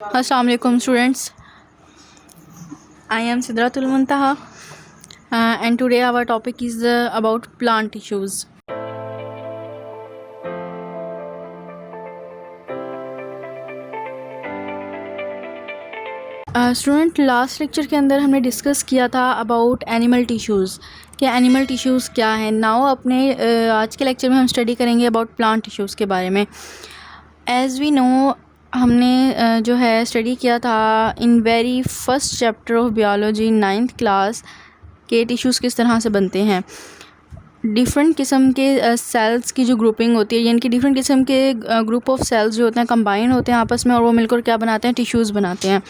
Assalamu alaikum students. I am Sidratul Muntaha and today our topic is about plant tissues. Student last lecture के अंदर हमने discuss किया था about animal tissues कि animal tissues क्या है। नाउ अपने आज के लेक्चर में हम स्टडी करेंगे अबाउट प्लांट टिश्यूज़ के बारे में। एज़ वी नो हमने जो है स्टडी किया था in very first chapter of biology 9th class के टिश्यूज़ किस तरह से बनते हैं। डिफरेंट किस्म के सेल्स की जो ग्रुपिंग होती है, यानी कि डिफरेंट किस्म के ग्रुप ऑफ सेल्स जो होते हैं कंबाइन होते हैं आपस में और वो मिलकर क्या बनाते हैं, टिश्यूज़ बनाते हैं।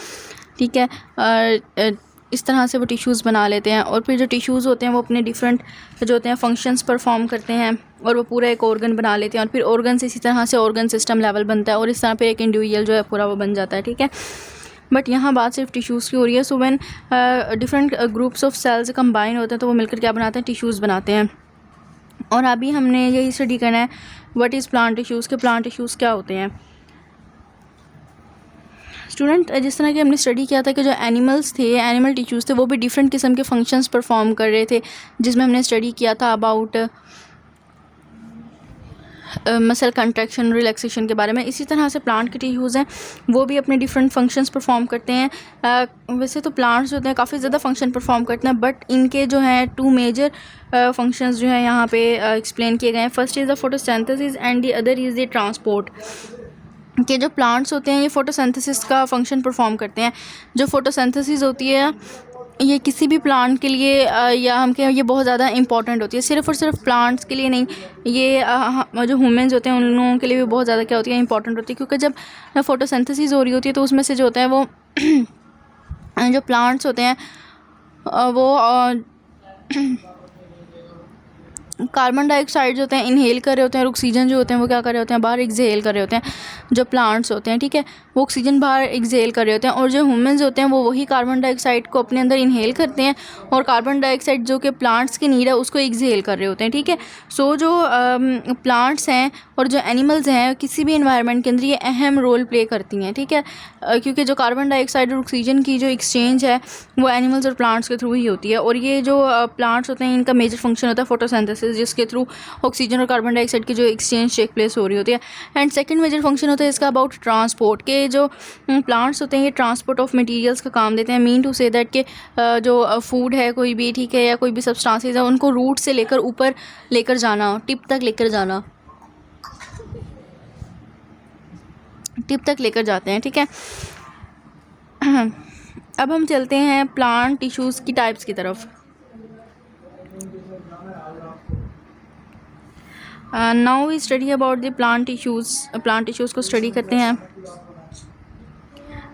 ठीक है, इस तरह से वो टिश्यूज़ बना लेते हैं और फिर जो टिश्यूज़ होते हैं वो अपने डिफरेंट जो होते हैं फंक्शंस परफॉर्म करते हैं और वो पूरा एक ऑर्गन बना लेते हैं और फिर ऑर्गन से इसी तरह से ऑर्गन सिस्टम लेवल बनता है और इस तरह पे एक इंडिविजुअल जो है पूरा वो बन जाता है। ठीक है, बट यहाँ बात सिर्फ टिश्यूज़ की हो रही है। So when different groups of cells combine होते हैं तो वो मिलकर क्या बनाते हैं, टिश्यूज़ बनाते हैं। और अभी हमने यही स्टडी करना है व्हाट इज़ प्लांट टिश्यूज़ के प्लांट टिश्यूज़ क्या होते हैं। स्टूडेंट, जिस तरह की हमने स्टडी किया था कि जो एनिमल्स थे, एनिमल टिश्यूज़ थे, वो भी डिफरेंट किस्म के फंक्शंस परफॉर्म कर रहे थे, जिसमें हमने स्टडी किया था अबाउट मसल कंट्रैक्शन, रिलैक्सेशन के बारे में। इसी तरह से प्लांट के टिश्यूज़ हैं वो भी अपने डिफरेंट फंक्शंस परफॉर्म करते हैं। वैसे तो प्लांट्स होते हैं काफ़ी ज़्यादा फंक्शन परफॉर्म करते हैं, बट इनके जो हैं 2 मेजर फंक्शंस जो हैं यहाँ पे एक्सप्लेन किए गए हैं। First is the photosynthesis and the other is the transport. कि जो प्लांट्स होते हैं ये फोटोसिंथेसिस का फंक्शन परफॉर्म करते हैं। जो फोटोसिंथेसिस होती है ये किसी भी प्लांट के लिए या हम कहें ये बहुत ज़्यादा इंपॉर्टेंट होती है, सिर्फ़ और सिर्फ प्लांट्स के लिए नहीं, ये जो ह्यूमंस होते हैं उन लोगों के लिए भी बहुत ज़्यादा क्या होती है, इंपॉर्टेंट होती है। क्योंकि जब फोटोसिंथेसिस हो रही होती है तो उसमें से जो होता है वो जो प्लांट्स होते हैं वो कार्बन डाइऑक्साइड जो होते हैं इनहेल कर रहे होते हैं और ऑक्सीजन जो होते हैं वो क्या कर रहे होते हैं, बाहर एक्सहेल कर रहे होते हैं। जो प्लांट्स होते हैं, ठीक है, वो ऑक्सीजन बाहर एक्सहेल कर रहे होते हैं और जो ह्यूमंस होते हैं वो वही कार्बन डाइऑक्साइड को अपने अंदर इनहेल करते हैं और कार्बन डाइऑक्साइड जो कि प्लांट्स की नीड है उसको एक्सहेल कर रहे होते हैं। ठीक है, सो जो प्लांट्स हैं और जो एनिमल्स हैं किसी भी इन्वायरमेंट के अंदर ये अहम रोल प्ले करती हैं। ठीक है, क्योंकि जो कार्बन डाइऑक्साइड और ऑक्सीजन की जो एक्सचेंज है वो एनिमल्स और प्लांट्स के थ्रू ही होती है। और ये जो प्लांट्स होते हैं इनका मेजर फंक्शन होता है फोटोसिंथेसिस, जिसके थ्रू ऑक्सीजन और कार्बन डाइऑक्साइड की जो एक्सचेंज टेक प्लेस हो रही होती है। एंड सेकंड मेजर फंक्शन होता है इसका अबाउट ट्रांसपोर्ट के जो प्लांट्स होते हैं ये ट्रांसपोर्ट ऑफ मटेरियल्स का काम देते हैं। मीन टू से दैट के जो फूड है कोई भी, ठीक है, या कोई भी सब्सटेंसेस है उनको रूट से लेकर ऊपर लेकर जाना, टिप तक लेकर जाते हैं। ठीक है, अब हम चलते हैं प्लांट टिश्यूज़ की टाइप्स की तरफ। Now we study about the plant tissues को स्टडी करते हैं।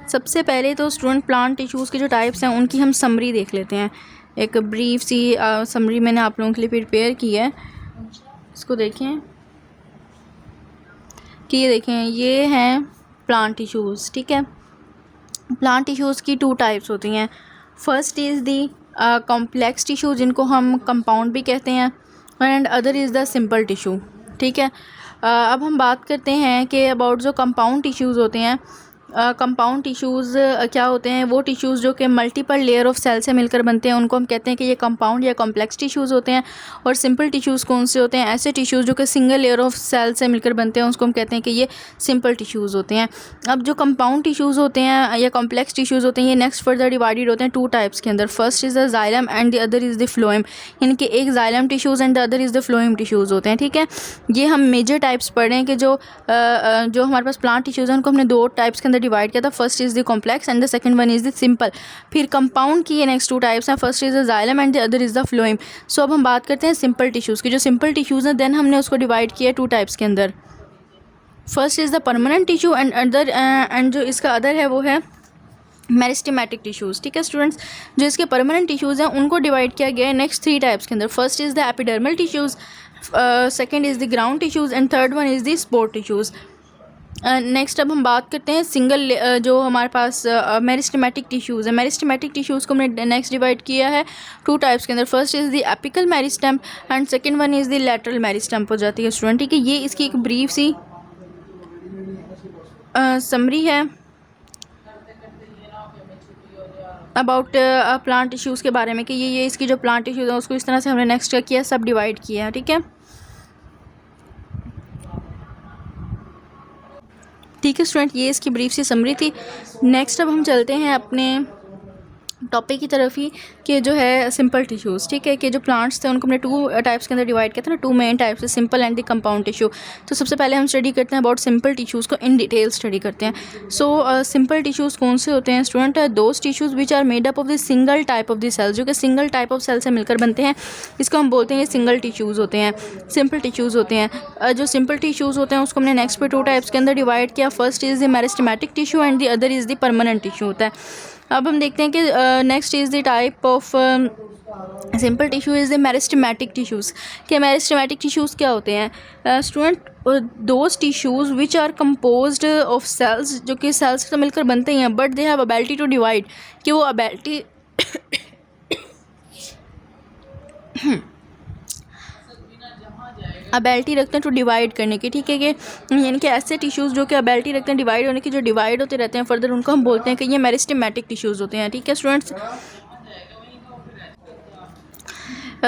सबसे पहले तो स्टूडेंट प्लांट टिश्यूज़ की जो टाइप्स हैं उनकी हम समरी देख लेते हैं। एक ब्रीफ सी समरी मैंने आप लोगों के लिए प्रिपेयर की है, इसको देखें कि ये देखें ये हैं प्लांट टिश्यूज़। ठीक है, प्लांट टिश्यूज़ की 2 टाइप्स होती हैं। First is the complex tissue जिनको हम कंपाउंड भी कहते हैं and other is the simple tissue. ठीक है, अब हम बात करते हैं कि अबाउट जो कंपाउंड टिश्यूज़ होते हैं। कंपाउंड टिश्यूज़ क्या होते हैं, वो टिश्यूज़ जो कि मल्टीपल लेयर ऑफ सेल से मिलकर बनते हैं उनको हम कहते हैं कि ये कंपाउंड या कॉम्प्लेक्स टिश्यूज़ होते हैं। और सिंपल टिश्यूज़ कौन से होते हैं, ऐसे टिश्यूज़ जो कि सिंगल लेयर ऑफ सेल से मिलकर बनते हैं उसको हम कहते हैं कि ये सिंपल टिश्यूज़ होते हैं। अब जो कंपाउंड टिश्यूज़ होते हैं या कॉम्प्लेक्स टिश्यूज़ होते हैं ये नेक्स्ट फर्दर डिवाइडेड होते हैं 2 टाइप्स के अंदर। First is the xylem and the other is the phloem, यानी कि एक xylem tissues and the other is the phloem tissues होते हैं। ठीक है, ये हम मेजर टाइप्स पढ़ रहे हैं कि जो हमारे पास प्लांट टिश्यूज़ हैं उनको हमने 2 टाइप्स के अंदर डिवाइड किया था। First is the complex and the second one is the simple. फिर कंपाउंड की ये नेक्स्ट 2 टाइप्स हैं, first is the xylem and the other is the phloem. So अब हम बात करते हैं सिंपल टिश्यूज़ की। जो सिंपल टिश्यूज़ हैं देन हमने उसको डिवाइड किया 2 टाइप्स के अंदर। First is the permanent tissue and other and जो इसका अदर है वो है मेरिस्टेमेटिक टिश्यूज़। ठीक है स्टूडेंट्स, जो इसके परमानेंट टिश्यूज़ हैं उनको डिवाइड किया गया है नेक्स्ट 3 टाइप्स के अंदर। First is the epidermal tissues, second is the ground tissues and third one is the spore tissues. Next अब हम बात करते हैं सिंगल जो हमारे पास मेरिस्टेमेटिक टिश्यूज़ है। मेरिस्टेमेटिक टिश्यूज़ को हमने नेक्स्ट डिवाइड किया है 2 टाइप्स के अंदर। First is the apical meristem and second one is the lateral meristem हो जाती है स्टूडेंट। ठीक है, ये इसकी एक ब्रीफ सी समरी है अबाउट प्लांट टिश्यूज़ के बारे में कि ये इसकी जो प्लांट टिश्यूज़ है उसको इस तरह से हमने नेक्स्ट क्या किया, सब डिवाइड किया है, ठीक है। ठीक है स्टूडेंट, ये इसकी ब्रीफ सी समरी थी। नेक्स्ट अब हम चलते हैं अपने टॉपिक की तरफ ही कि जो है सिंपल टिश्यूज़, ठीक है, कि जो प्लांट्स थे उनको हमने टू टाइप्स के अंदर डिवाइड किया था ना, टू मेन टाइप्स है, simple and the compound tissue. तो सबसे पहले हम स्टडी करते हैं अबाउट सिंपल टिश्यूज़ को, इन डिटेल स्टडी करते हैं। सो सिंपल टिश्यूज़ कौन से होते हैं student? Those tissues which are made up of the single type of the cell, जो कि सिंगल टाइप ऑफ सेल से मिलकर बनते हैं, इसको हम बोलते हैं ये सिंगल टिश्यूज़ होते हैं, सिंपल टिश्यूज़ होते हैं। जो सिंपल टिश्यूज़ होते हैं उसको हमने नेक्स्ट पे टू टाइप्स के अंदर डिवाइड किया। First is the meristematic tissue and the other is the permanent tissue होता है। अब हम देखते हैं कि next is the type of simple tissue is the meristematic tissues. कि मेरिस्टेमेटिक टिश्यूज़ क्या होते हैं student? Those tissues which are composed of cells, जो कि सेल्स से मिलकर बनते ही हैं, but they have ability to divide, कि वो एबिलिटी एबिलिटी रखते हैं टू डिवाइड करने की, ठीक है, कि यानी कि ऐसे टिश्यूज़ जो कि एबिलिटी रखते हैं डिवाइड होने की, जो डिवाइड होते रहते हैं फर्दर, उनको हम बोलते हैं कि ये मेरिस्टेमेटिक टिश्यूज़ होते हैं, ठीक है स्टूडेंट्स।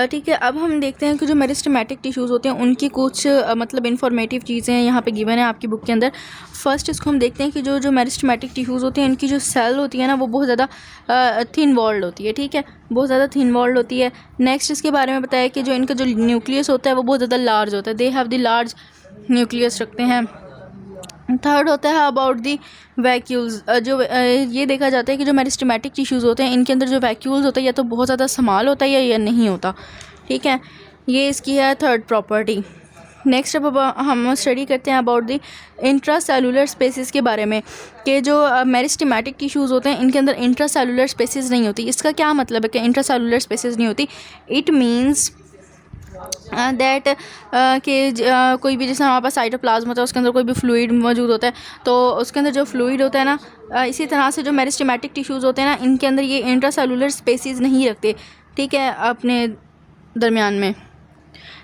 ठीक है, अब हम देखते हैं कि जो मेरिस्टेमेटिक टिश्यूज़ होते हैं उनकी कुछ मतलब इन्फॉर्मेटिव चीज़ें यहाँ पे गिवन है आपकी बुक के अंदर। फर्स्ट इसको हम देखते हैं कि जो मेरिस्टेमेटिक टिश्यूज़ होते हैं इनकी जो सेल होती है ना वो बहुत ज़्यादा थिन वॉल्ड होती है, ठीक है, बहुत ज़्यादा थिन वॉल्ड होती है। नेक्स्ट इसके बारे में बताया कि जो इनका जो न्यूक्लियस होता है वो बहुत ज़्यादा लार्ज होता है, they have the large nucleus रखते हैं। थर्ड होता है अबाउट दी वैक्यूल्स। जो ये देखा जाता है कि जो मेरिस्टेमेटिक टिश्यूज़ होते हैं इनके अंदर जो वैक्यूल्स होता है या तो बहुत ज़्यादा स्मॉल होता है या नहीं होता, ठीक है, ये इसकी है थर्ड प्रॉपर्टी। नेक्स्ट अब हम स्टडी करते हैं अबाउट दी इंट्रासेलुलर स्पेसिस के बारे में, कि जो मेरिस्टेमेटिक टिश्यूज़ होते हैं इनके अंदर इंट्रासेलुलर स्पेसिस नहीं होती। इसका क्या मतलब है कि इंट्रासेलुलर स्पेसिस नहीं होती? इट मीन्स दैट कि कोई भी, जैसे हमारे पास साइटोप्लाज्म होता है उसके अंदर कोई भी फ्लूइड मौजूद होता है, तो उसके अंदर जो फ्लूइड होता है ना, इसी तरह से जो मेरिस्टेमेटिक टिश्यूज़ होते हैं ना इनके अंदर ये इंट्रासेलुलर स्पेसिस नहीं रखते, ठीक है, अपने दरमियान में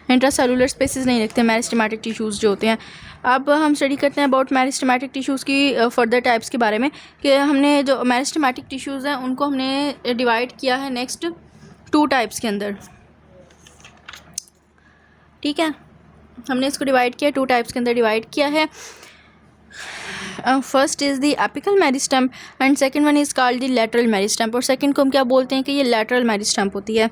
इंट्रासेलुलर स्पेसिस नहीं रखते मेरिस्टेमेटिक टिश्यूज़ जो होते हैं। अब हम स्टडी करते हैं अबाउट मेरिस्टेमेटिक टिश्यूज़ की फर्दर टाइप्स के बारे में, कि हमने जो मेरिस्टेमेटिक टिश्यूज़ हैं उनको हमने डिवाइड किया है नेक्स्ट टू टाइप्स के अंदर, ठीक है, हमने इसको डिवाइड किया टू टाइप्स के अंदर डिवाइड किया है। First is the apical meristem and second one is called the lateral meristem. और सेकंड को हम क्या बोलते हैं कि ये लैटरल मेरिस्टेम होती है।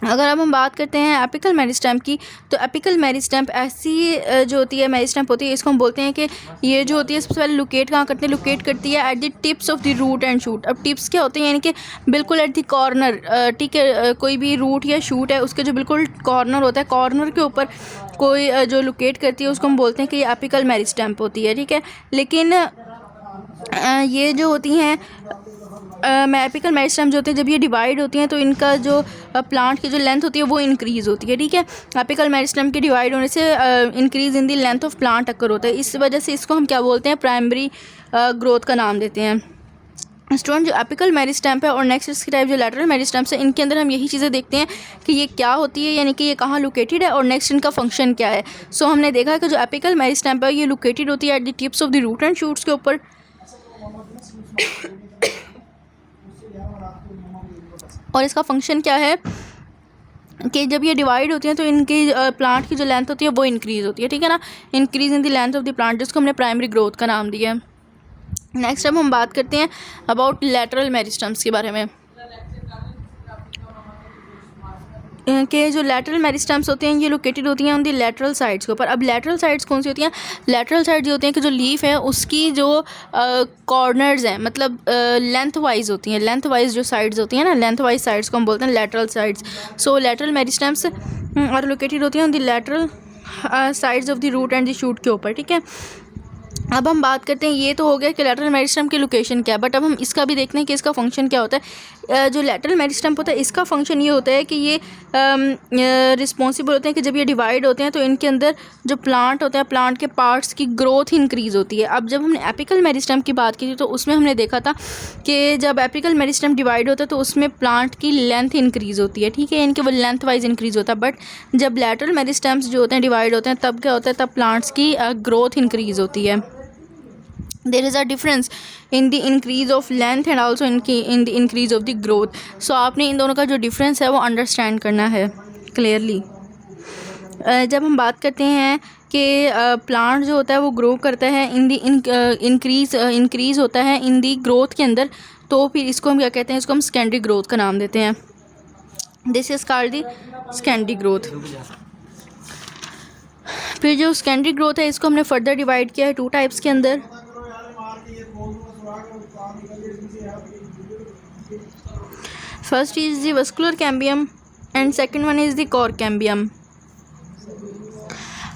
अगर अब हम बात करते हैं एपिकल मेरिस्टेम की, तो एपिकल मेरिस्टेम ऐसी जो होती है मेरिस्टेम होती है, इसको हम बोलते हैं कि ये जो होती है सबसे पहले लोकेट कहाँ करते हैं? लोकेट करती है at the tips of the root and shoot. अब टिप्स क्या होते हैं? यानी कि बिल्कुल एट द कॉर्नर, ठीक है, कोई भी रूट या शूट है उसके जो बिल्कुल कॉर्नर होता है, कॉर्नर के ऊपर कोई जो लोकेट करती है उसको हम बोलते हैं कि ये एपिकल मेरिस्टेम होती है, ठीक है। लेकिन ये जो होती हैं एपिकल मेरिस्टेम जो होते हैं, जब ये डिवाइड होती हैं तो इनका जो प्लांट की जो लेंथ होती है वो इंक्रीज़ होती है, ठीक है। एपिकल मेरिस्टेम के डिवाइड होने से increase in the length of plant occur होता है। इस वजह से इसको हम क्या बोलते हैं? प्राइमरी ग्रोथ का नाम देते हैं। स्टूडेंट, जो एपिकल मेरिस्टेम है और नेक्स्ट इसकी टाइप जो लैटरल मेरिस्टेम है, इनके अंदर हम यही चीज़ें देखते हैं कि ये क्या होती है, यानी कि ये कहाँ लोकेटेड है और नेक्स्ट इनका फंक्शन क्या है। सो हमने देखा कि जो एपिकल मेरिस्टेम है ये लोकेटेड होती है at the tips of the root and shoots के ऊपर। और इसका फंक्शन क्या है कि जब ये डिवाइड होती हैं तो इनकी प्लांट की जो लेंथ होती है वो इंक्रीज़ होती है, ठीक है ना, increase in the length of the plant, जिसको हमने प्राइमरी ग्रोथ का नाम दिया है। नेक्स्ट अब हम बात करते हैं अबाउट लैटरल मेरिस्टेम्स के बारे में, कि जो लैटरल मेरिस्टेम्स होते हैं ये लोकेटेड होती हैं ऑन दी लैटरल साइड्स के ऊपर। अब लैटरल साइड्स कौन सी होती हैं? लैटरल साइड जो होती हैं कि जो लीफ है उसकी जो कॉर्नर्स हैं, मतलब लेंथ वाइज होती हैं, लेंथ वाइज जो साइड्स होती हैं ना, लेंथ वाइज साइड्स को हम बोलते हैं lateral sides. So lateral meristems और लोकेटेड होती हैं on the lateral sides of the root and the shoot के ऊपर, ठीक है। अब हम बात करते हैं, ये तो हो गया कि लैटरल मेरिस्टेम की लोकेशन क्या है, बट अब हम इसका भी देखते हैं कि इसका फंक्शन क्या होता है। जो लैटरल मेरिस्टेम होता है इसका फंक्शन ये होता है कि ये रिस्पॉन्सिबल होते हैं कि जब ये डिवाइड होते हैं तो इनके अंदर जो प्लांट होता है, प्लांट के पार्ट्स की ग्रोथ इंक्रीज़ होती है। अब जब हमने एपिकल मेरिस्टेम की बात की थी तो उसमें हमने देखा था कि जब एपिकल मेरिस्टेम डिवाइड होता है तो उसमें प्लांट की लेंथ इंक्रीज़ होती है, ठीक है, इनके वो लेंथ वाइज इंक्रीज़ होता है। बट जब लैटरल मेरिस्टेम्स जो होते हैं डिवाइड होते हैं तब क्या होता है? तब प्लांट्स की ग्रोथ इंक्रीज़ होती है। There is a difference in the increase of length and also in the increase of the growth. So आपने इन दोनों का जो डिफरेंस है वो अंडरस्टैंड करना है क्लियरली। जब हम बात करते हैं कि प्लांट जो होता है वो ग्रो करता है इन दी इंक्रीज़ होता है इन दी ग्रोथ के अंदर, तो फिर इसको हम क्या कहते हैं, इसको हम सेकेंडरी ग्रोथ का नाम देते हैं। This is called the secondary growth. फिर जो सेकेंडरी ग्रोथ है इसको हमने फर्दर डिवाइड किया है 2 टाइप्स के अंदर। First is the vascular cambium and second one is the cork cambium.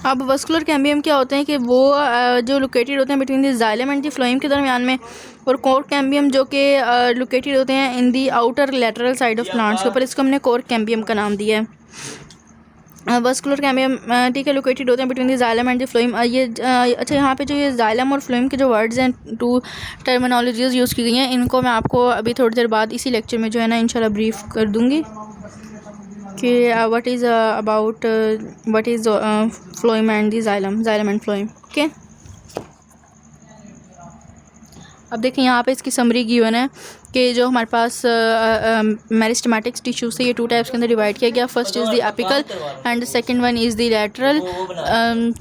अब वस्कुलर कैम्बियम क्या होते हैं कि वो जो लोकेटेड होते हैं between the xylem and the phloem के दरमियान में, और कोर कैम्बियम जो कि लोकेटेड होते हैं in the outer lateral side of plants के ऊपर, इसको हमने कोर कैम्बियम का नाम दिया है। वस्कुलर कैम्बियम ठीक है लोकेटेड होते हैं between the xylem and the phloem. ये अच्छा, यहाँ पे जो ये जाइलम और फ्लोएम के जो वर्ड्स हैं, 2 टर्मिनोलॉजीज यूज़ की गई हैं, इनको मैं आपको अभी थोड़ी देर बाद इसी लेक्चर में जो है ना इंशाल्लाह ब्रीफ कर दूँगी कि what is about what is phloem and the xylem and phloem. Okay, अब देखें यहाँ पे इसकी समरी गिवन है कि जो हमारे पास मेरिस्टेमेटिक टिश्यूज से ये 2 टाइप्स के अंदर डिवाइड किया गया। First is the apical and second one is the lateral.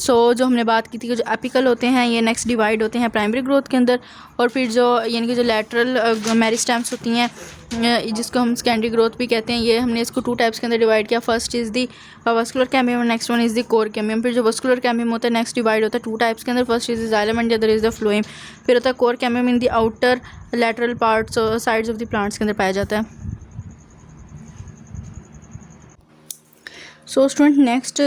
So जो हमने बात की थी कि जो एपिकल होते हैं ये नेक्स्ट डिवाइड होते हैं प्राइमरी ग्रोथ के अंदर, और फिर जो यानी कि जो लैटरल मेरिस्टेम्स होती हैं जिसको हम सेकेंडरी ग्रोथ भी कहते हैं, ये हमने इसको 2 टाइप्स के अंदर डिवाइड किया। First is the vascular cambium और next one is the cork cambium. फिर जो वस्कुलर कैम्बियम होता है नेक्स्ट डिवाइड होता है 2 टाइप्स के अंदर। First is the xylem and the other is the phloem. फिर होता है cork cambium in the outer lateral parts sides of the plants के अंदर पाया जाता है। So student next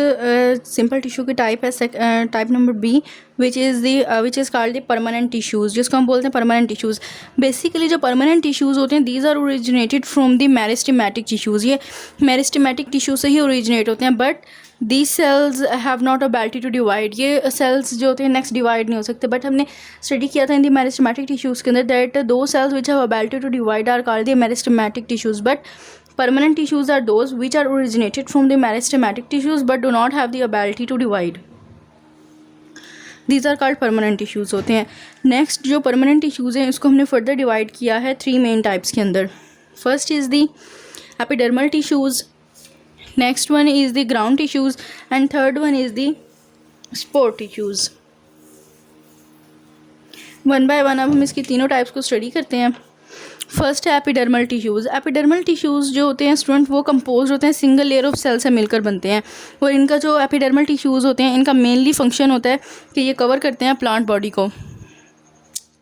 simple tissue की टाइप है type number B, which is called the permanent tissues, जिसको हम बोलते हैं परमानेंट टिश्यूज़। बेसिकली जो परमानेंट टिश्यूज़ होते हैं these are originated from the meristematic tissues. ये मेरिस्टेमेटिक टिश्यू से ही ओरिजिनेट होते हैं, but these cells have not ability to divide. ये सेल्स जो होते हैं नेक्स्ट डिवाइड नहीं हो सकते, बट हमने स्टडी किया था इन द मेरिस्टेमेटिक टिश्यूज़ के अंदर that those cells which have ability to divide are called the meristematic tissues, but permanent tissues are those which are originated from the meristematic tissues but do not have the ability to divide. These are called permanent tissues होते हैं। Next जो permanent tissues हैं इसको हमने further divide किया है 3 main types के अंदर। First is the epidermal tissues, next one is the ground tissues and third one is the spore tissues. One by one अब हम इसकी तीनों टाइप्स को स्टडी करते हैं। फर्स्ट है एपिडर्मल टिश्यूज़। एपिडर्मल टिश्यूज़ जो होते हैं स्टूडेंट वो कंपोज होते हैं सिंगल लेयर ऑफ सेल से मिलकर बनते हैं, और इनका जो एपिडर्मल टिश्यूज़ होते हैं इनका मेनली फंक्शन होता है कि ये कवर करते हैं प्लांट बॉडी को,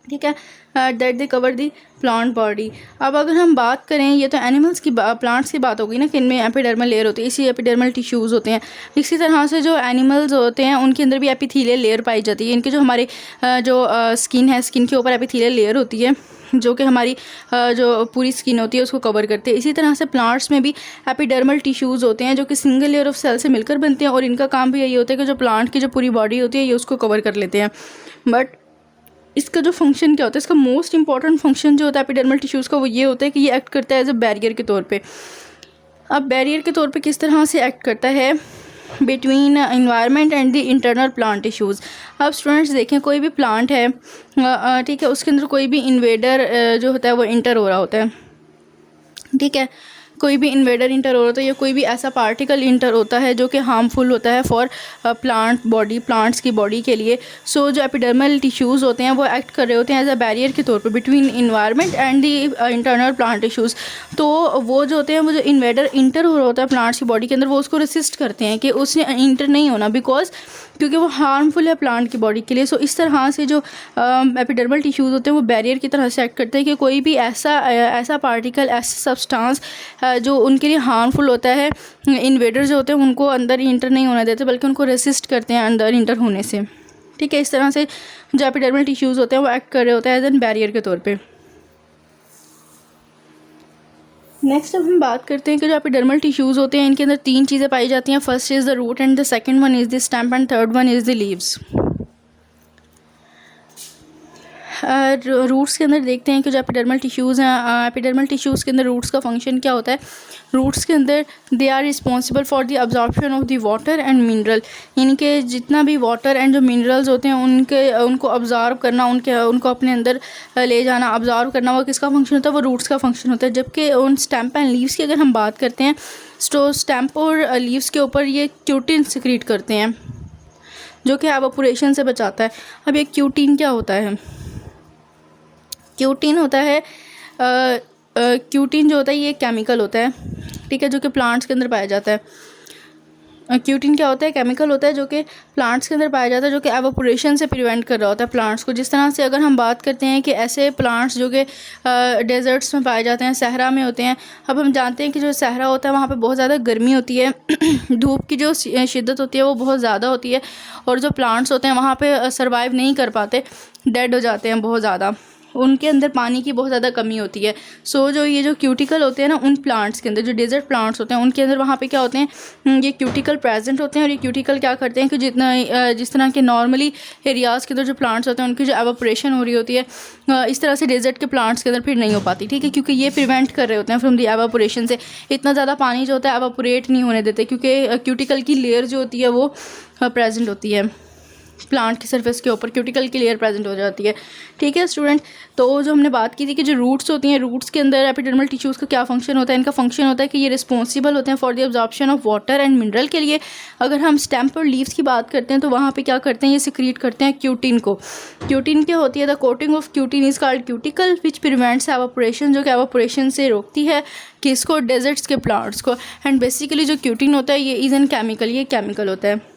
ठीक है, that they cover the plant body. अब अगर हम बात करें, ये तो एनिमल्स की प्लांट्स की बात होगी ना कि इनमें एपिडर्मल लेयर होती है, इसी एपिडर्मल टिश्यूज़ होते हैं। इसी तरह से जो एनिमल्स होते हैं उनके अंदर भी एपिथेलियल लेयर पाई जाती है। इनके जो हमारे जो स्किन है, स्किन के ऊपर एपिथेलियल लेयर होती है जो कि हमारी जो पूरी स्किन होती है उसको कवर करते हैं। इसी तरह से प्लांट्स में भी एपिडर्मल टिश्यूज़ होते हैं जो कि सिंगल लेयर ऑफ सेल से मिलकर बनते हैं, और इनका काम भी यही होता है कि जो प्लांट की जो पूरी बॉडी होती है ये उसको कवर कर लेते हैं। बट इसका जो फंक्शन क्या होता है, इसका मोस्ट इंपॉर्टेंट फंक्शन जो होता है एपिडर्मल टिश्यूज़ का वो ये होता है कि ये एक्ट करता है एज अ बैरियर के तौर पे। अब बैरियर के तौर पे किस तरह से एक्ट करता है between environment and the internal plant tissues. अब स्टूडेंट्स देखें, कोई भी प्लांट है ठीक है, उसके अंदर कोई भी इन्वेडर जो होता है वो इंटर हो रहा होता है, ठीक है, कोई भी इन्वेडर इंटर हो रहा होता है या कोई भी ऐसा पार्टिकल इंटर होता है जो कि हार्मफुल होता है फॉर प्लांट्स की बॉडी के लिए। सो जो एपिडर्मल टिश्यूज़ होते हैं वो एक्ट कर रहे होते हैं एज अ बैरियर के तौर पे between environment and the internal plant tissues. तो वो जो होते हैं, वो जो इन्वेडर इंटर हो रहा होता है प्लांट्स की बॉडी के अंदर, वो उसको रेसिस्ट करते हैं कि उसने इंटर नहीं होना, बिकॉज क्योंकि वो हार्मफुल है प्लांट की बॉडी के लिए। सो इस तरह से जो एपिडर्मल टिश्यूज़ होते हैं वो बैरियर की तरह से एक्ट करते हैं कि कोई भी ऐसा पार्टिकल, ऐसा सब्सटेंस जो उनके लिए हार्मफुल होता है, इन्वेडर जो होते हैं उनको अंदर इंटर नहीं होने देते बल्कि उनको रेसिस्ट करते हैं अंदर इंटर होने से, ठीक है। इस तरह से जो एपिडर्मल टिश्यूज़ होते हैं वो एक्ट कर रहे होते हैं एज एन बैरियर के तौर पे। नेक्स्ट अब हम बात करते हैं कि जो एपिडर्मल टिश्यूज़ होते हैं इनके अंदर 3 चीज़ें पाई जाती हैं। First is the root and the second one is the stem and third one is the leaves. Roots के अंदर देखते हैं कि जो एपिडर्मल टिश्यूज़ हैं, एपिडर्मल टिश्यूज़ के अंदर रूट्स का फंक्शन क्या होता है। रूट्स के अंदर they are responsible for the absorption of the water and mineral, यानी कि जितना भी वाटर एंड जो मिनरल्स होते हैं उनको ऑब्ज़र्व करना, उनको अपने अंदर ले जाना, ऑब्ज़र्व करना, वो किसका फंक्शन होता है, वो रूट्स का फंक्शन होता है। जबकि उन स्टेम्प एंड लीव्स की अगर हम बात करते हैं तो स्टेम्प और लीव्स के ऊपर ये क्यूटिन सिक्रीट करते हैं जो कि एवापोरेशन से बचाता है। अब ये क्यूटिन क्या होता है? क्यूटिन होता है क्यूटिन जो होता है ये केमिकल होता है, ठीक है, जो कि प्लांट्स के अंदर पाया जाता है। क्यूटिन क्या होता है? केमिकल होता है जो कि प्लांट्स के अंदर पाया जाता है, जो कि एवापोरेशन से प्रिवेंट कर रहा होता है प्लांट्स को। जिस तरह से अगर हम बात करते हैं कि ऐसे प्लांट्स जो कि डेजर्ट्स में पाए जाते हैं, सहरा में होते हैं। अब हम जानते हैं कि जो सहरा होता है वहाँ पे बहुत ज़्यादा गर्मी होती है धूप की जो शिद्दत होती है वो बहुत ज़्यादा होती है, और जो प्लांट्स होते हैं वहाँ पे सर्वाइव नहीं कर पाते, डेड हो जाते हैं बहुत ज़्यादा, उनके अंदर पानी की बहुत ज़्यादा कमी होती है। सो जो ये जो क्यूटिकल होते हैं ना उन प्लांट्स के अंदर, जो डेजर्ट प्लांट्स होते हैं उनके अंदर वहाँ पे क्या होते हैं, ये क्यूटिकल प्रेजेंट होते हैं। और ये क्यूटिकल क्या करते हैं कि जिस तरह के नॉर्मली एरियाज़ के अंदर जो प्लांट्स होते हैं उनकी जो एवापोरेशन हो रही होती है, इस तरह से डेजर्ट के प्लांट्स के अंदर फिर नहीं हो पाती, ठीक है, क्योंकि ये प्रिवेंट कर रहे होते हैं फ्रॉम दी एवापोरेशन से। इतना ज़्यादा पानी जो होता है एवापोरेट नहीं होने देते, क्योंकि क्यूटिकल की लेयर जो होती है वो प्रेजेंट होती है प्लांट की सरफेस के ऊपर, क्यूटिकल की लेयर प्रेजेंट हो जाती है, ठीक है स्टूडेंट। तो जो हमने बात की थी कि जो रूट्स होती हैं, रूट्स के अंदर एपिडर्मल टिश्यूज़ का क्या फंक्शन होता है? इनका फंक्शन होता है कि ये रिस्पॉन्सिबल होते हैं for the absorption of water and mineral के लिए। अगर हम स्टेम्प और लीव्स की बात करते हैं तो वहाँ पे क्या करते हैं, ये सिक्रीट करते हैं क्यूटिन को। क्यूटिन क्या होती है? The coating of cutin is called cuticle which prevents evaporation, जो कि एवापोरेशन से रोकती है किसको? डेजर्ट्स के प्लांट्स को। एंड बेसिकली जो क्यूटिन होता है ये इज़ एन केमिकल, ये केमिकल होता है।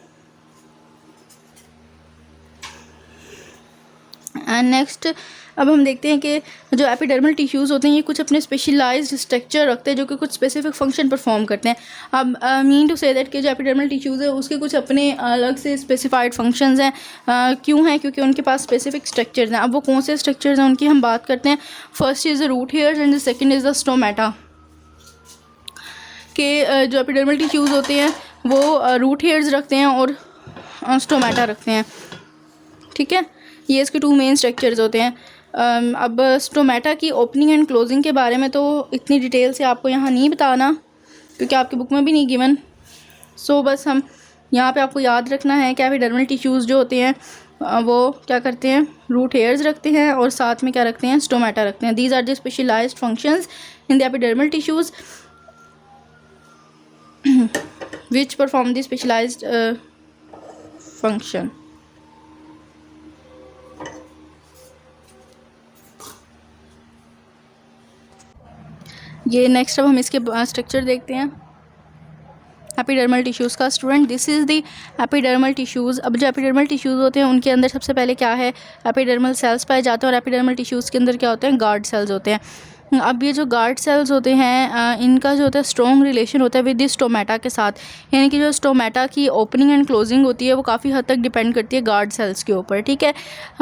एंड नेक्स्ट अब हम देखते हैं कि जो एपिडर्मल टिश्यूज़ होते हैं ये कुछ अपने स्पेशलाइज्ड स्ट्रक्चर रखते हैं जो कि कुछ स्पेसिफिक फंक्शन परफॉर्म करते हैं। अब मीन टू से दैट कि जो एपिडर्मल टिश्यूज़ है उसके कुछ अपने अलग से स्पेसिफाइड फंक्शंस हैं। क्यों हैं? क्योंकि उनके पास स्पेसिफिक स्ट्रक्चर्स हैं। अब वो कौन से स्ट्रक्चर्स हैं उनकी हम बात करते हैं। First is the root hairs and the second is the stomata. के जो एपिडर्मल टिश्यूज़ होते हैं वो रूट हेयर्स रखते हैं और स्टोमेटा रखते हैं, ठीक है, ये इसके टू मेन स्ट्रक्चर्स होते हैं। अब स्टोमेटा की ओपनिंग एंड क्लोजिंग के बारे में तो इतनी डिटेल से आपको यहाँ नहीं बताना क्योंकि आपकी बुक में भी नहीं गिवन। सो बस हम यहाँ पे आपको याद रखना है कि एपिडर्मल टिश्यूज़ जो होते हैं वो क्या करते हैं, रूट हेयर्स रखते हैं और साथ में क्या रखते हैं, स्टोमेटा रखते हैं। These are the specialised functions in the epidermal tissues which perform the specialised function. ये नेक्स्ट अब हम इसके स्ट्रक्चर देखते हैं एपिडर्मल टिश्यूज़ का। Student this is the epidermal tissues. अब जो एपिडर्मल टिश्यूज़ होते हैं उनके अंदर सबसे पहले क्या है, एपिडर्मल सेल्स पाए जाते हैं और एपिडर्मल टिश्यूज़ के अंदर क्या होते हैं, गार्ड सेल्स होते हैं। अब ये जो गार्ड सेल्स होते हैं इनका जो होता है स्ट्रॉन्ग रिलेशन होता है विद द स्टोमेटा के साथ, यानी कि जो स्टोमेटा की ओपनिंग एंड क्लोजिंग होती है वो काफ़ी हद तक डिपेंड करती है गार्ड सेल्स के ऊपर, ठीक है।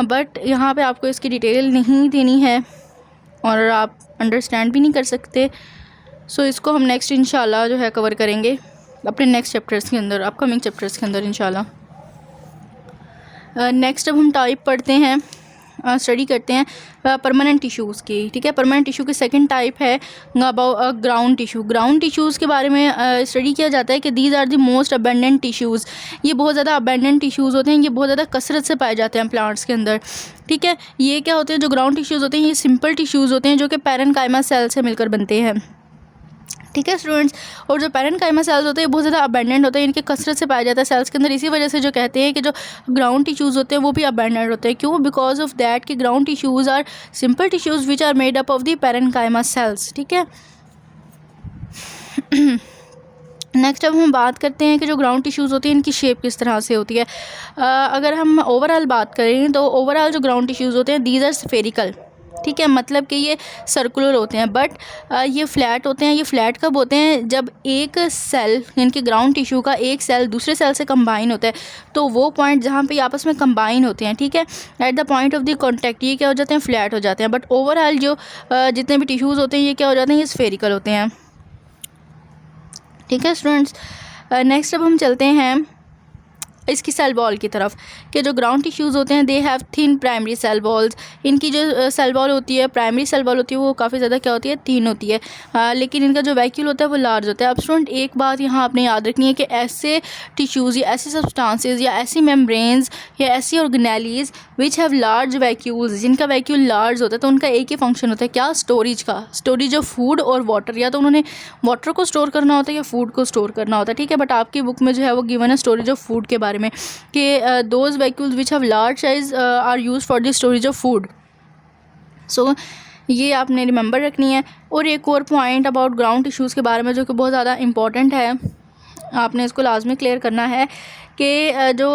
बट यहाँ पे आपको इसकी डिटेल नहीं देनी है और आप अंडरस्टैंड भी नहीं कर सकते। सो इसको हम नेक्स्ट इंशाल्लाह जो है कवर करेंगे अपने नेक्स्ट चैप्टर्स के अंदर, अपकमिंग चैप्टर्स के अंदर इंशाल्लाह। नेक्स्ट अब हम टाइप पढ़ते हैं, स्टडी करते हैं परमानेंट टिश्यूज़ की, ठीक है। परमानेंट टिश्यू की सेकंड टाइप है about ground tissue. Ground tissues के बारे में स्टडी किया जाता है कि these are the most abundant tissues. ये बहुत ज़्यादा अबेंडेंट टिश्यूज़ होते हैं, ये बहुत ज़्यादा कसरत से पाए जाते हैं प्लांट्स के अंदर, ठीक है। ये क्या होते हैं, जो ग्राउंड टिश्यूज़ होते हैं ये सिंपल टिश्यूज़ होते हैं जो कि पैरेन्काइमा सेल से मिलकर बनते हैं, ठीक है स्टूडेंट्स। और जो पैरेन्काइमा सेल्स होते हैं बहुत ज़्यादा अबेंडेंट होते हैं, इनके कसरत से पाया जाता है सेल्स के अंदर। इसी वजह से जो कहते हैं कि जो ग्राउंड टिश्यूज़ होते हैं वो भी अबेंडेंट होते हैं। क्यों? बिकॉज ऑफ दैट कि ground tissues are simple tissues which are made up of the parenchyma cells, ठीक है। नेक्स्ट अब हम बात करते हैं कि जो ग्राउंड टिश्यूज़ होती हैं इनकी शेप किस तरह से होती है। अगर हम ओवरऑल बात करें तो ओवरऑल जो ग्राउंड टिश्यूज़ होते हैं दीज आर स्फेरिकल, ठीक है, मतलब कि ये सर्कुलर होते हैं। बट ये फ्लैट होते हैं। ये फ्लैट कब होते हैं, जब एक सेल यानी कि ग्राउंड टिश्यू का एक सेल दूसरे सेल से कंबाइन होता है, तो वो पॉइंट जहाँ पे आपस में कंबाइन होते हैं, ठीक है, at the point of the contact ये क्या हो जाते हैं, फ्लैट हो जाते हैं। बट ओवरऑल जो जितने भी टिश्यूज़ होते हैं ये क्या हो जाते हैं, ये स्फेरिकल होते हैं, ठीक है स्टूडेंट्स। नेक्स्ट अब हम चलते हैं इसकी सेल वॉल की तरफ कि जो ग्राउंड टिश्यूज़ होते हैं they have thin primary cell walls. इनकी जो सेल वॉल होती है, प्राइमरी सेल वॉल होती है, वो काफ़ी ज़्यादा क्या होती है, थिन होती है, लेकिन इनका जो वैक्यूल होता है वो लार्ज होता है। अब स्टूडेंट एक बात यहाँ आपने याद रखनी है कि ऐसे टिश्यूज़ या ऐसे सब्सटेंसेस या ऐसी मेम्ब्रेन्स या ऐसी organelles which have large vacuoles, जिनका वैक्यूल लार्ज होता है तो उनका एक ही फंक्शन होता है, क्या, स्टोरेज का, स्टोरेज ऑफ फूड और वाटर। या तो उन्होंने वाटर को स्टोर करना होता है या फूड को स्टोर करना होता है, ठीक है। बट आपकी बुक में जो है वो गिवन है स्टोरेज ऑफ फूड के बारे में कि those vacuoles which have large size are use for the storage of food. So ये आपने रिमेंबर रखनी है। और एक और पॉइंट अबाउट ग्राउंड टिश्यूज़ के बारे में जो कि बहुत ज़्यादा इंपॉर्टेंट है, आपने इसको लाजमी क्लियर करना है कि जो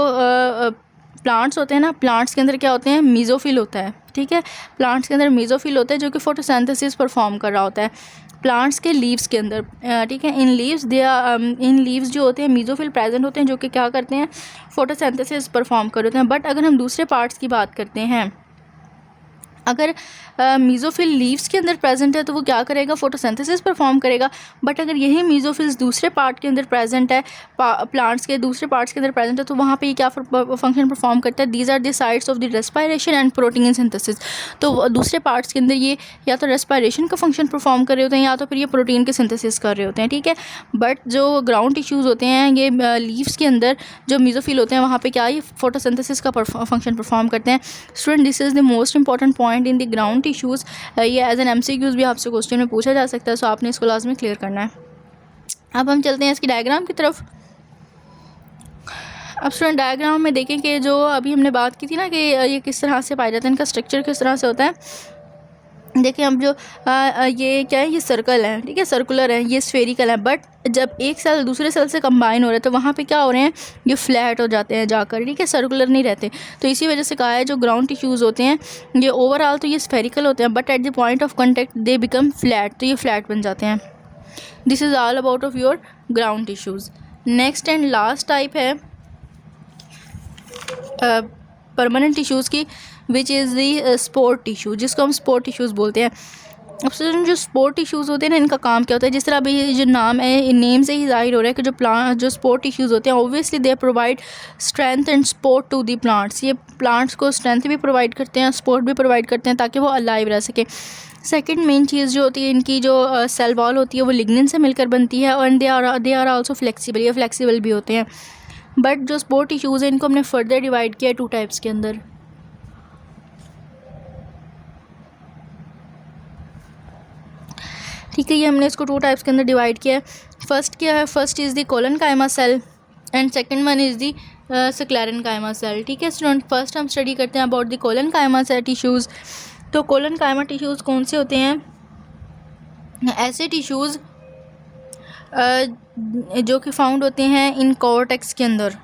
प्लांट्स होते हैं ना, प्लांट्स के अंदर क्या होते हैं, मीज़ोफिल होता है, ठीक है। प्लांट्स के अंदर मीज़ोफिल होता है जो कि फोटोसिंथेसिस परफॉर्म कर रहा होता है प्लांट्स के लीव्स के अंदर, ठीक है। इन लीव्स जो होते हैं मीज़ोफिल प्रेजेंट होते हैं जो कि क्या करते हैं, फोटोसिंथेसिस परफॉर्म कर होते हैं। बट अगर हम दूसरे पार्ट्स की बात करते हैं, अगर मीज़ोफिल लीव्स के अंदर प्रेजेंट है तो वो क्या करेगा, फोटोसिंथेसिस परफॉर्म करेगा। बट अगर यही मीज़ोफिल्स दूसरे पार्ट के अंदर प्रेजेंट है, प्लांट्स के दूसरे पार्ट्स के अंदर प्रेजेंट है, तो वहाँ पे ये क्या फंक्शन परफॉर्म करता है, these are the sites of the respiration and protein synthesis. तो दूसरे पार्ट्स के अंदर ये या तो रेस्पायरेशन का फंक्शन परफॉर्म कर रहे होते हैं या तो फिर ये प्रोटीन के सिंथेसिस कर रहे होते हैं, ठीक है। बट जो ग्राउंड टिश्यूज़ होते हैं ये लीव्स के अंदर जो मीज़ोफिल होते हैं वहाँ पर क्या, ये फोटोसिंथेसिस का फंक्शन परफॉर्म करते हैं। Student this is the most important point in the ground tissues. ये एज एन MCQs भी आपसे क्वेश्चन में पूछा जा सकता है, सो आपने इसको लाजमी क्लियर करना है। अब हम चलते हैं इसकी डायग्राम की तरफ। अब स्टूडेंट डायग्राम में देखें कि जो अभी हमने बात की थी ना कि ये किस तरह से पाया जाता है, इनका स्ट्रक्चर किस तरह से होता है। देखिए हम जो ये क्या है, ये सर्कल है, ठीक है, सर्कुलर है, ये स्फेरिकल है। बट जब एक सेल दूसरे सेल से कंबाइन हो रहे हैं तो वहाँ पे क्या हो रहे हैं, ये फ्लैट हो जाते हैं जाकर, ठीक है, सर्कुलर नहीं रहते। तो इसी वजह से कहा है जो ग्राउंड टिश्यूज़ होते हैं ये ओवरऑल तो ये स्फेरिकल होते हैं but at the point of contact they become flat, तो ये फ्लैट बन जाते हैं। This is all about of your ground tissues. Next and last type है परमानेंट टिश्यूज़ की, which is the spore tissue, जिसको हम स्पोर टिश्यूज़ बोलते हैं। अब जो स्पोर टिश्यूज़ होते हैं ना, इनका काम क्या होता है, जिस तरह अभी जो नाम है, नेम से ही जाहिर हो रहा है कि जो स्पोर टिश्यूज़ होते हैं obviously they provide strength and support to the plants. ये प्लांट्स को स्ट्रेंथ भी प्रोवाइड करते हैं, सपोर्ट भी प्रोवाइड करते हैं ताकि वो अलाइव रह सके। सेकेंड मेन चीज़ जो होती है, इनकी जो सेल वॉल होती है वो लिग्निन से मिलकर बनती है और दे आर आल्सो फ्लेक्सिबल, ये फ्लेक्सिबल भी होते हैं। बट जो स्पोर टिश्यूज़ हैं इनको हमने फर्दर डिवाइड किया 2 टाइप्स के अंदर। ठीक है, ये हमने इसको 2 टाइप्स के अंदर डिवाइड किया है। फर्स्ट क्या है, first is the collenchyma cell and second one is the sclerenchyma cell, ठीक है स्टूडेंट। फर्स्ट हम स्टडी करते हैं about the collenchyma cell tissues. तो कोलनकाइमा टिश्यूज़ कौन से होते हैं, ऐसे टिश्यूज़ जो कि फाउंड होते हैं इन कॉर्टेक्स के अंदर,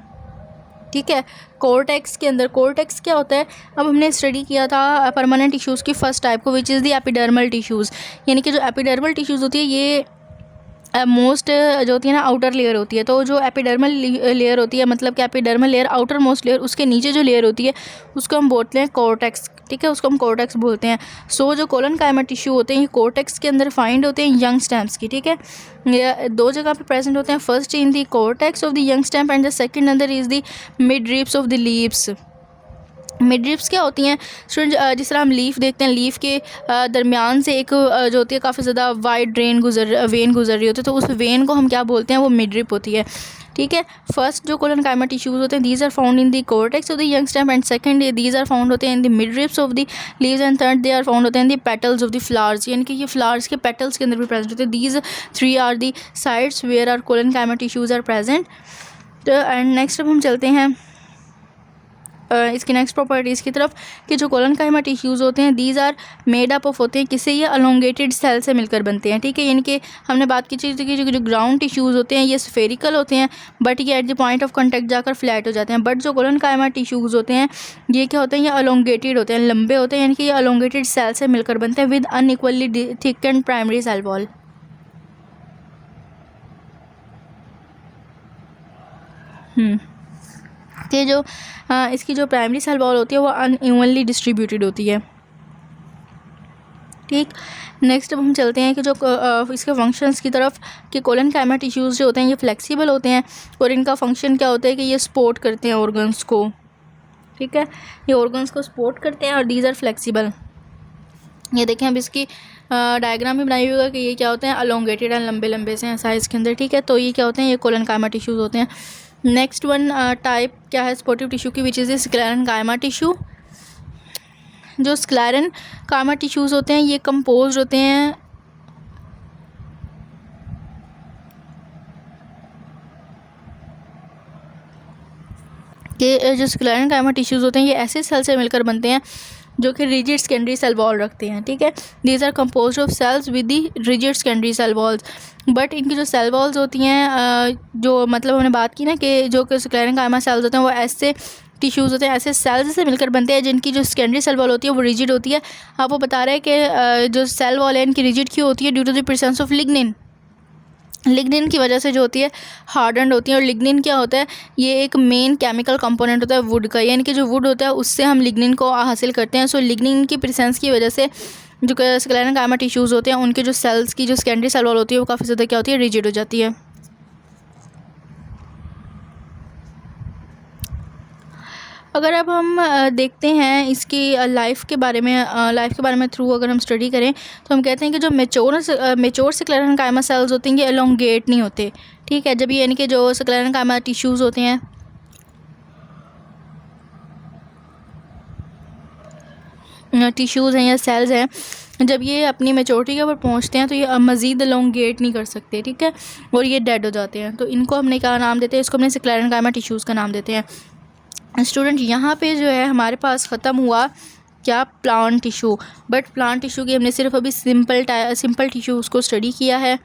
ठीक है, कॉर्टेक्स के अंदर। कॉर्टेक्स क्या होता है, अब हमने स्टडी किया था परमानेंट टिश्यूज़ की फर्स्ट टाइप को, which is the epidermal tissues. यानी कि जो एपिडर्मल टिश्यूज़ होती है ये मोस्ट जो होती है ना आउटर लेयर होती है। तो जो एपिडर्मल लेयर होती है, मतलब कि epidermal layer outer most layer, उसके नीचे जो लेयर होती है उसको हम बोलते हैं कॉर्टेक्स, ठीक है, उसको हम कॉर्टेक्स बोलते हैं। सो जो कोलनकाइमा टिश्यू होते हैं ये कॉर्टेक्स के अंदर फाइंड होते हैं यंग स्टेम्स की, ठीक है। ये 2 जगह पे प्रेजेंट होते हैं, first in the cortex of the young stem and the second अंदर is the midribs of the leaves. Midribs क्या होती हैं स्टूडेंट, जिस तरह हम लीफ देखते हैं, लीफ के दरमियान से एक जो होती है काफ़ी ज़्यादा वाइड वेन गुजर रही होती है, तो उस वेन को हम क्या बोलते हैं, वो मिड रिब होती है, ठीक है। फर्स्ट जो कोलनकाइमा टिश्यूज़ होते हैं these are found in the cortex of the young stem and second these are found होते हैं in the midribs of the leaves and third they are found होते हैं in the petals of the flowers. यानी कि ये flowers के petals के अंदर भी प्रेजेंट होते हैं। These 3 are the sites where are collenchyma tissues are present. तो एंड नेक्स्ट अब हम चलते हैं इसकी नेक्स्ट प्रॉपर्टीज़ की तरफ कि जो कोलनकाइमा टिश्यूज़ होते हैं these are made up of होते हैं, किससे, ये अलोंगेटेड सेल से मिलकर बनते हैं, ठीक है। यानी कि हमने बात की थी कि जो ग्राउंड टिश्यूज़ होते हैं ये स्फेरिकल होते हैं बट ये at the point of contact जाकर फ्लैट हो जाते हैं। बट जो कोलनकाइमा टिश्यूज़ होते हैं ये क्या होते हैं, ये अलोंगेटेड होते हैं, लंबे होते हैं, यानी कि ये अलोंगेटेड सेल से मिलकर बनते हैं with unequally thickened primary cell wall. कि जो इसकी जो प्राइमरी सेल वॉल होती है वो अनइवनली डिस्ट्रीब्यूटेड होती है, ठीक। नेक्स्ट अब हम चलते हैं कि जो इसके फंक्शंस की तरफ कि कोलेनकाइमा टिश्यूज़ जो होते हैं ये फ्लेक्सिबल होते हैं और इनका फंक्शन क्या होता है कि ये सपोर्ट करते हैं ऑर्गन्स को, ठीक है, ये ऑर्गन्स को सपोर्ट करते हैं और दीज आर फ्लेक्सिबल। ये देखें अब इसकी डायग्राम भी बनाई हुई होगा कि ये क्या होते हैं, अलोंगेटेड एंड लंबे लंबे से हैं साइज़ के अंदर, ठीक है। तो ये क्या होते हैं, ये कोलेनकाइमा टिश्यूज़ होते हैं। नेक्स्ट वन टाइप क्या है सपोर्टिव टिश्यू की, विच इज़ स्क्लेरेनकाइमा टिश्यू। जो स्क्लेरेनकाइमा टिश्यूज़ होते हैं ये कंपोज होते हैं कि जो स्क्लेरेनकाइमा टिश्यूज़ होते हैं ये ऐसे सेल से मिलकर बनते हैं जो कि रिजिड सेकेंडरी सेल वॉल रखते हैं, ठीक है। These are compose of cells with the rigid secondary cell walls. But इनकी जो सेल वॉल्स होती हैं जो मतलब हमने बात की ना कि जो कि स्क्लेरेनकाइमा सेल्स होते हैं वो ऐसे टिश्यूज़ होते हैं, ऐसे सेल्स से मिलकर बनते हैं जिनकी जो सेकेंडरी सेल वॉल होती है वो रिजिड होती है। आप वो बता रहे हैं कि जो सेल वॉल है इनकी रिजिड क्यों होती है, due to the presence of lignin. Lignin की वजह से जो होती है हार्डन्ड होती है। और लिग्निन क्या होता है, ये एक मेन केमिकल कंपोनेंट होता है वुड का, यानी कि जो वुड होता है उससे हम लिग्निन को हासिल करते हैं। सो लिग्निन की प्रेजेंस की वजह से जो स्क्लेरेनकाइमा टिश्यूज़ होते हैं उनके जो सेल्स की जो सेकेंडरी सेल वॉल होती है वो काफ़ी ज़्यादा क्या होती है, रिजिड हो जाती है। अगर अब हम देखते हैं इसकी लाइफ के बारे में थ्रू अगर हम स्टडी करें तो हम कहते हैं कि जो मेच्योर स्क्लेरेनकाइमा सेल्स होते हैं ये एलोंगेट नहीं होते, ठीक है। जब ये यानी कि जो स्क्लेरेनकाइमा टिश्यूज़ होते हैं टिश्यूज़ हैं या सेल्स हैं, जब ये अपनी मेच्योरिटी के ऊपर पहुंचते हैं तो ये मज़ीद एलोंगेट नहीं कर सकते, ठीक है, और ये डेड हो जाते हैं। तो इनको हमने क्या नाम देते हैं, इसको हमने स्क्लेरेनकाइमा टिश्यूज़ का नाम देते हैं। स्टूडेंट यहाँ पे जो है हमारे पास ख़त्म हुआ क्या, plant tissue. But plant tissue की हमने सिर्फ अभी सिंपल टिश्यूज़ को स्टडी किया है,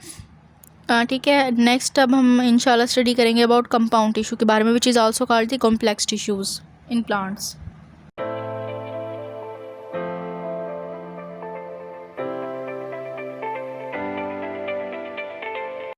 ठीक है। नेक्स्ट अब हम इंशाल्लाह स्टडी करेंगे अबाउट कंपाउंड टिश्यू के बारे में, which is also called the complex tissues in plants.